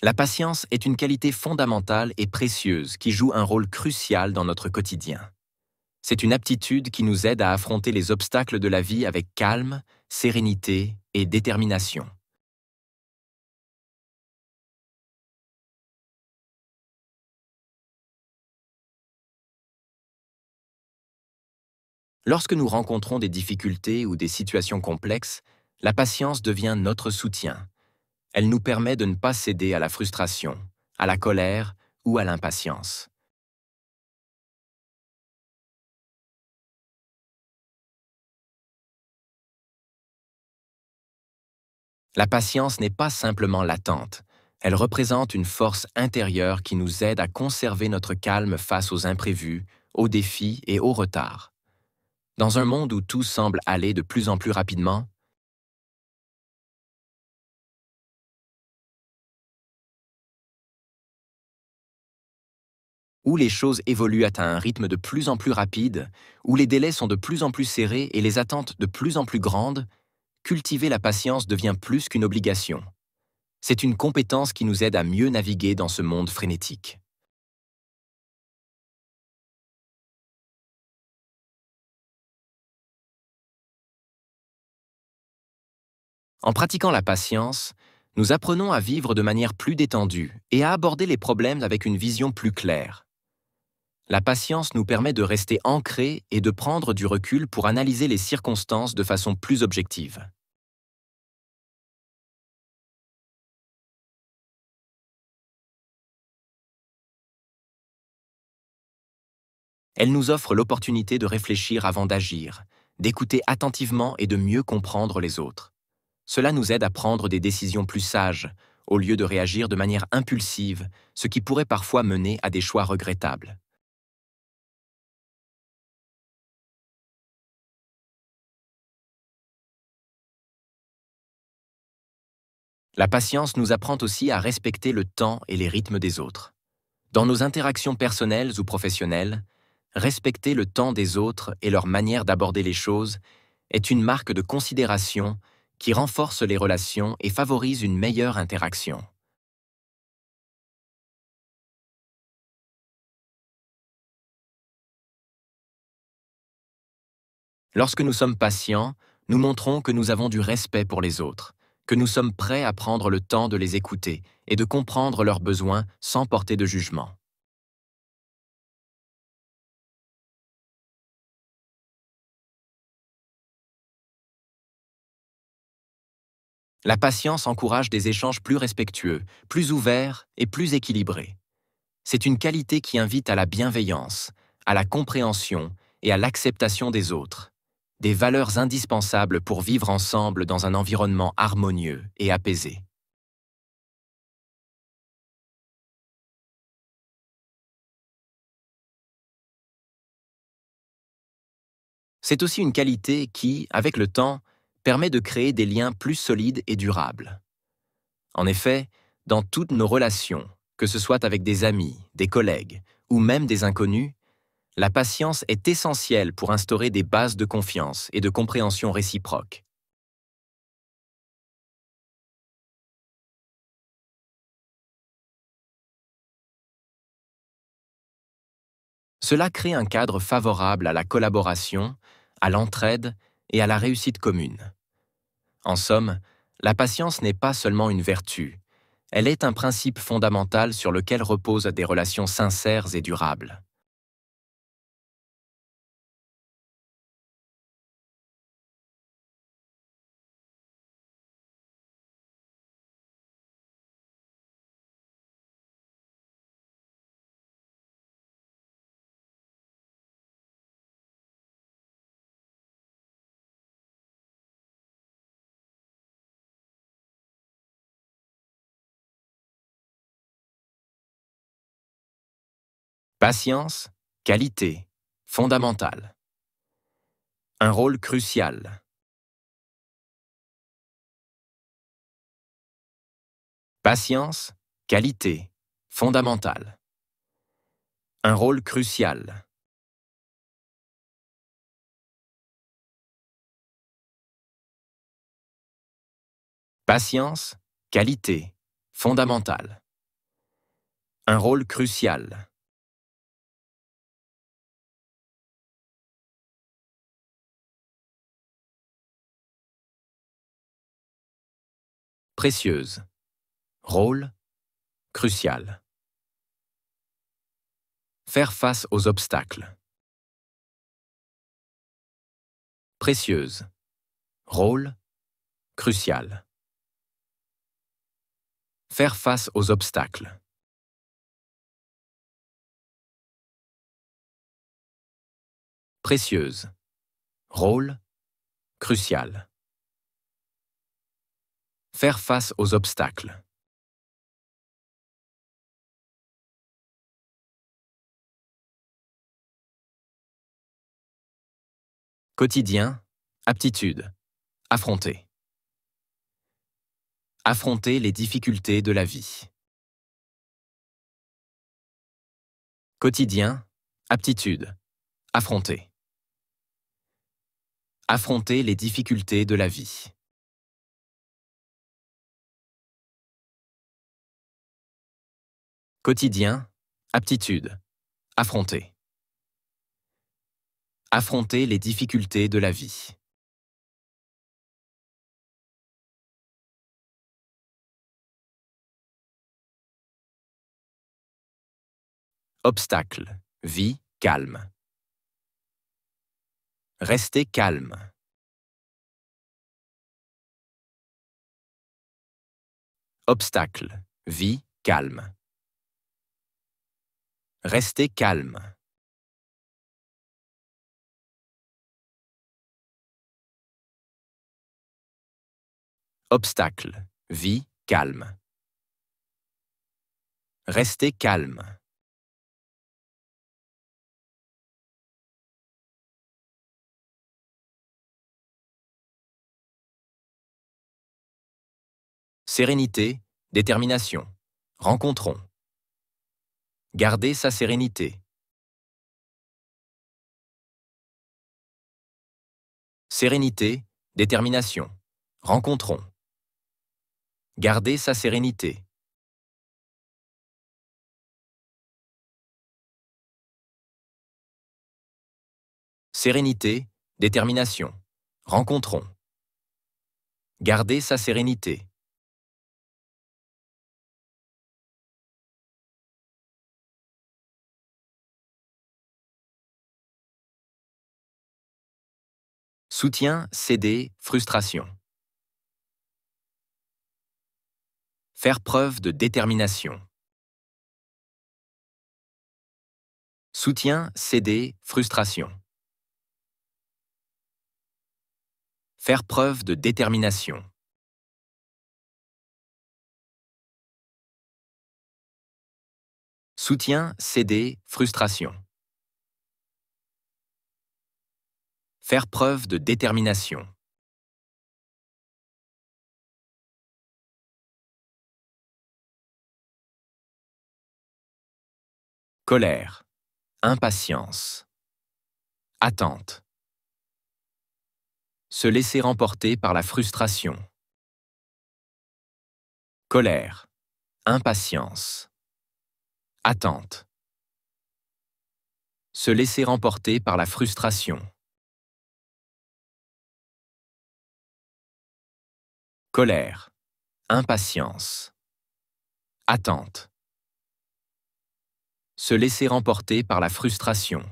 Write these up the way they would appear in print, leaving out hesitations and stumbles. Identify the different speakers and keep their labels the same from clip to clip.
Speaker 1: La patience est une qualité fondamentale et précieuse qui joue un rôle crucial dans notre quotidien. C'est une aptitude qui nous aide à affronter les obstacles de la vie avec calme, sérénité et détermination. Lorsque nous rencontrons des difficultés ou des situations complexes, la patience devient notre soutien. Elle nous permet de ne pas céder à la frustration, à la colère ou à l'impatience. La patience n'est pas simplement latente, elle représente une force intérieure qui nous aide à conserver notre calme face aux imprévus, aux défis et aux retards. Dans un monde où tout semble aller de plus en plus rapidement, où les choses évoluent à un rythme de plus en plus rapide, où les délais sont de plus en plus serrés et les attentes de plus en plus grandes, cultiver la patience devient plus qu'une obligation. C'est une compétence qui nous aide à mieux naviguer dans ce monde frénétique. En pratiquant la patience, nous apprenons à vivre de manière plus détendue et à aborder les problèmes avec une vision plus claire. La patience nous permet de rester ancrés et de prendre du recul pour analyser les circonstances de façon plus objective. Elle nous offre l'opportunité de réfléchir avant d'agir, d'écouter attentivement et de mieux comprendre les autres. Cela nous aide à prendre des décisions plus sages, au lieu de réagir de manière impulsive, ce qui pourrait parfois mener à des choix regrettables. La patience nous apprend aussi à respecter le temps et les rythmes des autres. Dans nos interactions personnelles ou professionnelles, respecter le temps des autres et leur manière d'aborder les choses est une marque de considération qui renforce les relations et favorise une meilleure interaction. Lorsque nous sommes patients, nous montrons que nous avons du respect pour les autres, que nous sommes prêts à prendre le temps de les écouter et de comprendre leurs besoins sans porter de jugement. La patience encourage des échanges plus respectueux, plus ouverts et plus équilibrés. C'est une qualité qui invite à la bienveillance, à la compréhension et à l'acceptation des autres, des valeurs indispensables pour vivre ensemble dans un environnement harmonieux et apaisé. C'est aussi une qualité qui, avec le temps, permet de créer des liens plus solides et durables. En effet, dans toutes nos relations, que ce soit avec des amis, des collègues ou même des inconnus, la patience est essentielle pour instaurer des bases de confiance et de compréhension réciproque. Cela crée un cadre favorable à la collaboration, à l'entraide et à la réussite commune. En somme, la patience n'est pas seulement une vertu, elle est un principe fondamental sur lequel reposent des relations sincères et durables. Patience, qualité, fondamentale. Un rôle crucial. Patience, qualité, fondamentale. Un rôle crucial. Patience, qualité, fondamentale. Un rôle crucial. Précieuse. Rôle crucial. Faire face aux obstacles. Précieuse. Rôle crucial. Faire face aux obstacles. Précieuse. Rôle crucial. Faire face aux obstacles. Quotidien, aptitude. Affronter. Affronter les difficultés de la vie. Quotidien, aptitude. Affronter. Affronter les difficultés de la vie. Quotidien, aptitude. Affronter. Affronter les difficultés de la vie. Obstacle. Vie, calme. Rester calme. Obstacle. Vie, calme. Rester calme. Obstacle. Vie, calme. Rester calme. Sérénité, détermination. Rencontrons. Garder sa sérénité. Sérénité, détermination. Rencontrons. Garder sa sérénité. Sérénité, détermination. Rencontrons. Garder sa sérénité. Soutien, céder, frustration. Faire preuve de détermination. Soutien, céder, frustration. Faire preuve de détermination. Soutien, céder, frustration. Faire preuve de détermination. Colère. Impatience. Attente. Se laisser emporter par la frustration. Colère. Impatience. Attente. Se laisser emporter par la frustration. Colère. Impatience. Attente. Se laisser emporter par la frustration.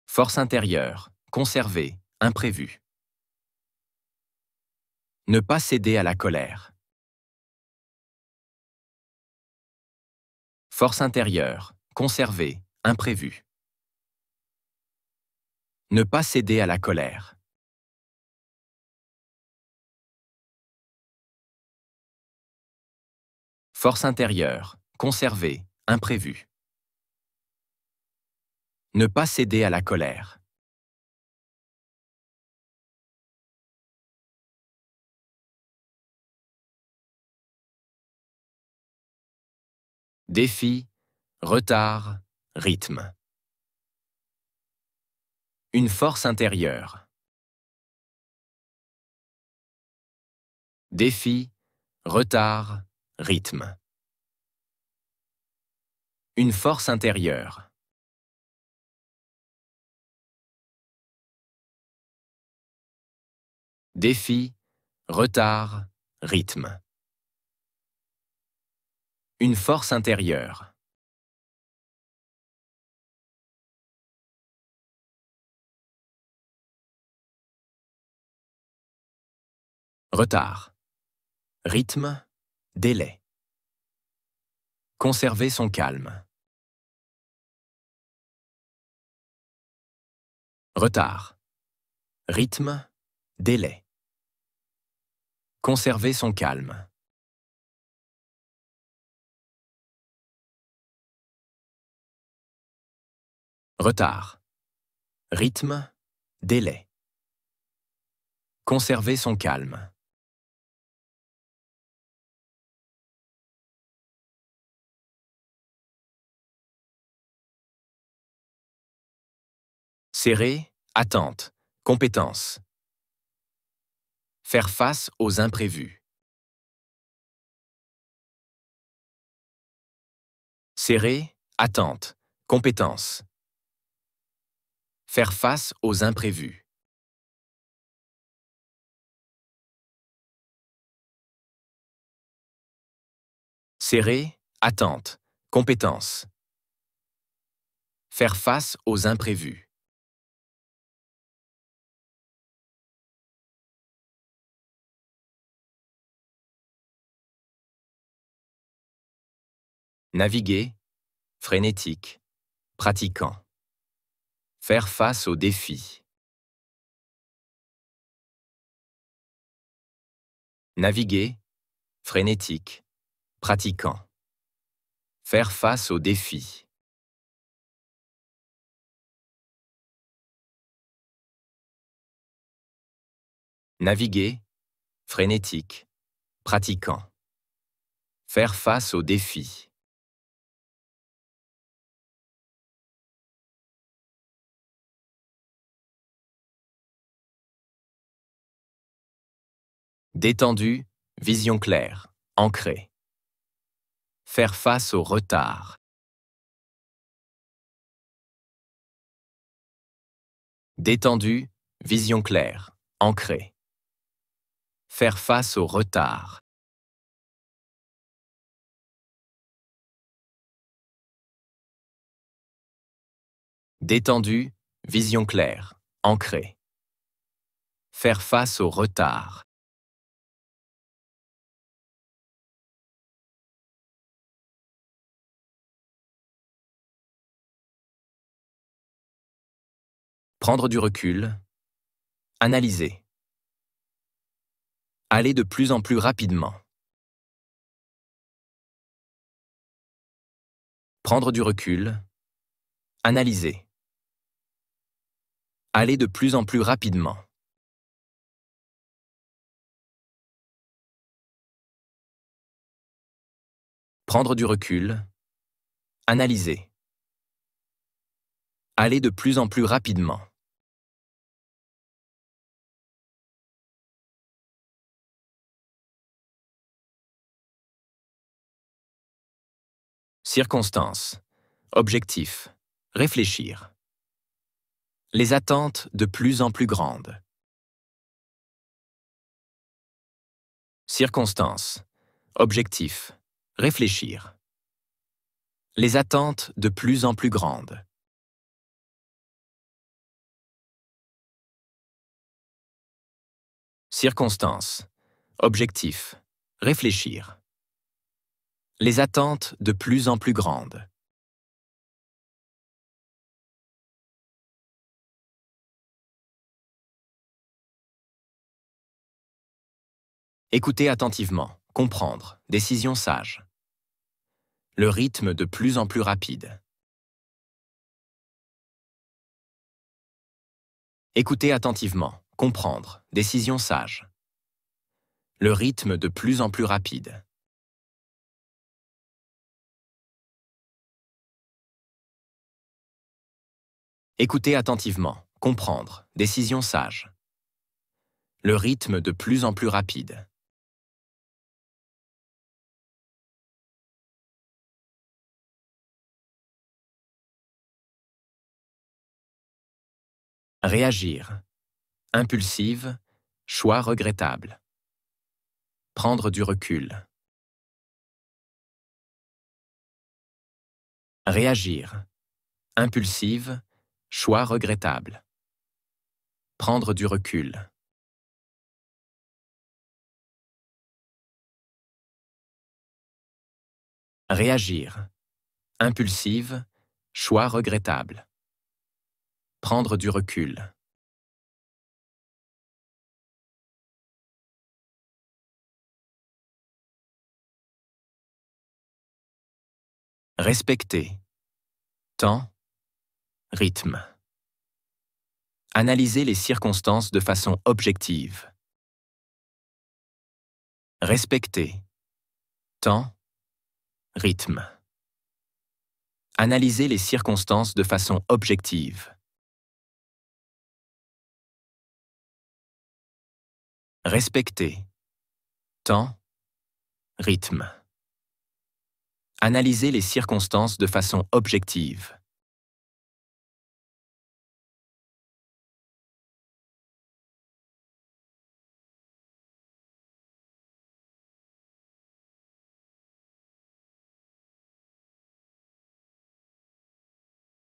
Speaker 1: Force intérieure. Conserver. Imprévu. Ne pas céder à la colère. Force intérieure. Conserver. Imprévu. Ne pas céder à la colère. Force intérieure. Conserver. Imprévu. Ne pas céder à la colère. Défi, retard, rythme. Une force intérieure. défi, retard, rythme. Une force intérieure. Défi, retard, rythme. Une force intérieure. Retard. Rythme, délai. Conserver son calme. Retard. Rythme, délai. Conserver son calme. Retard. Rythme, délai. Conserver son calme. Serré, attente, compétence. Faire face aux imprévus. Serré, attente, compétence. Faire face aux imprévus. Serré, attente, compétence. Faire face aux imprévus. Naviguer, frénétique, pratiquant. Faire face aux défis. Naviguer, frénétique, pratiquant. Faire face aux défis. Naviguer, frénétique, pratiquant. Faire face aux défis. Détendu, vision claire, ancré. Faire face au retard. Détendu, vision claire, ancré. Faire face au retard. Détendu, vision claire, ancré. Faire face au retard. Prendre du recul. Analyser. Aller de plus en plus rapidement. Prendre du recul. Analyser. Aller de plus en plus rapidement. Prendre du recul. Analyser. Aller de plus en plus rapidement. Circonstances. Objectif. Réfléchir. Les attentes de plus en plus grandes. Circonstances. Objectif. Réfléchir. Les attentes de plus en plus grandes. Circonstances. Objectif. Réfléchir. Les attentes de plus en plus grandes. Écoutez attentivement, comprendre, décision sage. Le rythme de plus en plus rapide. Écoutez attentivement, comprendre, décision sage. Le rythme de plus en plus rapide. Écoutez attentivement, comprendre, décision sage. Le rythme de plus en plus rapide. Réagir. Impulsive, choix regrettable. Prendre du recul. Réagir. Impulsive, choix regrettable. Prendre du recul. Réagir. Impulsive, choix regrettable. Prendre du recul. Respecter. Temps. Rythme. Analyser les circonstances de façon objective. Respecter. Temps. Rythme. Analyser les circonstances de façon objective. Respecter. Temps. Rythme. Analyser les circonstances de façon objective.